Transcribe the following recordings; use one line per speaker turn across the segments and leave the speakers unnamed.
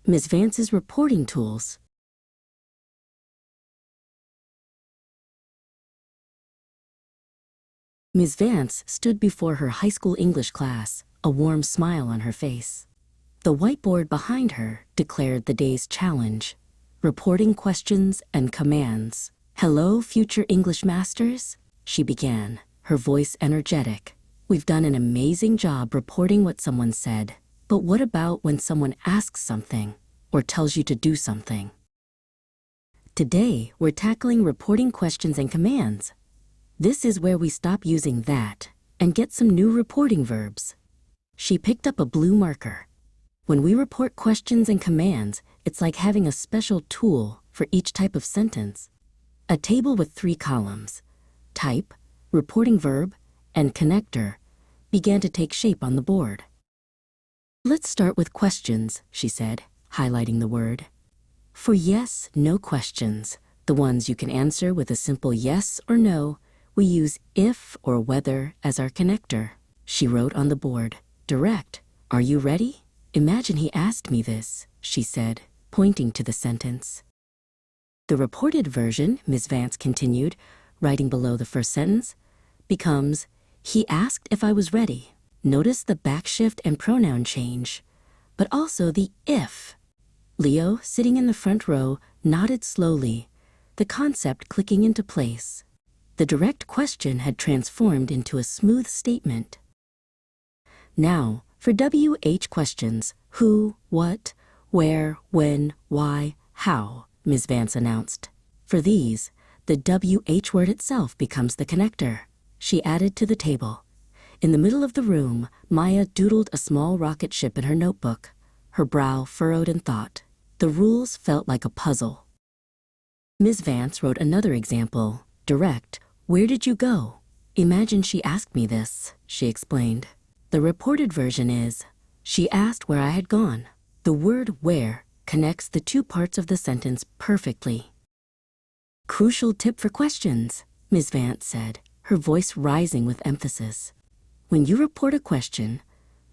Ms. Vance's reporting tools. Ms. Vance stood before her high school English class, a warm smile on her face. The whiteboard behind her declared the day's challenge: reporting questions and commands. "Hello, future English masters," she began, her voice energetic. "We've done an amazing job reporting what someone said, but what about when someone asks something or tells you to do something? Today, we're tackling reporting questions and commands. This is where we stop using that and get some new reporting verbs." She picked up a blue marker. When we report questions and commands, it's like having a special tool for each type of sentence. A table with 3 columns, type, reporting verb, and connector, began to take shape on the board. "Let's start with questions," she said, highlighting the word. "For yes, no questions, the ones you can answer with a simple yes or no, we use if or whether as our connector." She wrote on the board, "Direct. Are you ready? Imagine he asked me this," she said, pointing to the sentence. The reported version, Ms. Vance continued, writing below the first sentence, becomes, "He asked if I was ready." Notice the backshift and pronoun change, but also the if. Leo, sitting in the front row, nodded slowly, the concept clicking into place. The direct question had transformed into a smooth statement. Now, for WH questions: who, what, where, when, why, how, Ms. Vance announced. For these, the WH word itself becomes the connector. She added to the table. In the middle of the room, Maya doodled a small rocket ship in her notebook, her brow furrowed in thought. The rules felt like a puzzle. Ms. Vance wrote another example, direct: "Where did you go?" "Imagine she asked me this," she explained. The reported version is, "She asked where I had gone." The word where connects the 2 parts of the sentence perfectly. "Crucial tip for questions," Ms. Vance said, her voice rising with emphasis. "When you report a question,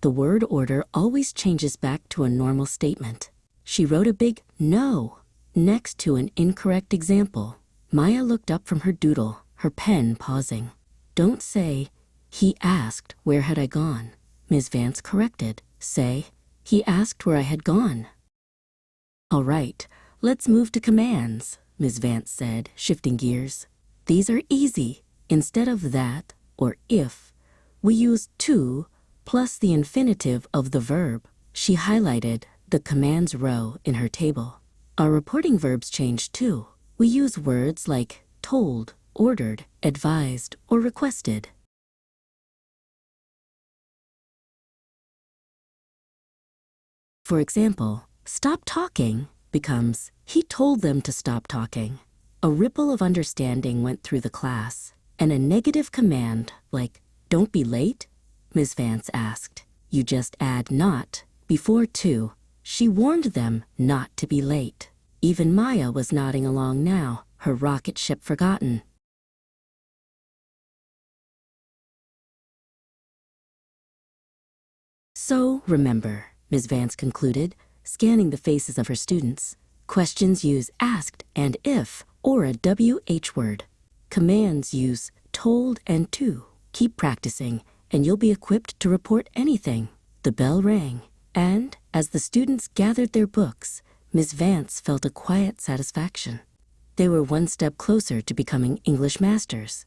the word order always changes back to a normal statement." She wrote a big "no" next to an incorrect example. Maya looked up from her doodle, her pen pausing. "Don't say, 'He asked where had I gone,'" Ms. Vance corrected. "Say, 'He asked where I had gone.'" "All right, let's move to commands," Ms. Vance said, shifting gears. "These are easy. Instead of that or if, we use to plus the infinitive of the verb." She highlighted the commands row in her table. Our reporting verbs changed too. We use words like told, ordered, advised, or requested. For example, stop talking becomes, "He told them to stop talking." A ripple of understanding went through the class, and a negative command like, "Don't be late," Ms. Vance asked. You just add not before to. She warned them not to be late. Even Maya was nodding along now, her rocket ship forgotten. So, remember, Ms. Vance concluded, scanning the faces of her students, questions use asked and if, or a WH word. Commands use told and to. Keep practicing, and you'll be equipped to report anything. The bell rang, and as the students gathered their books, Ms. Vance felt a quiet satisfaction. They were one step closer to becoming English masters.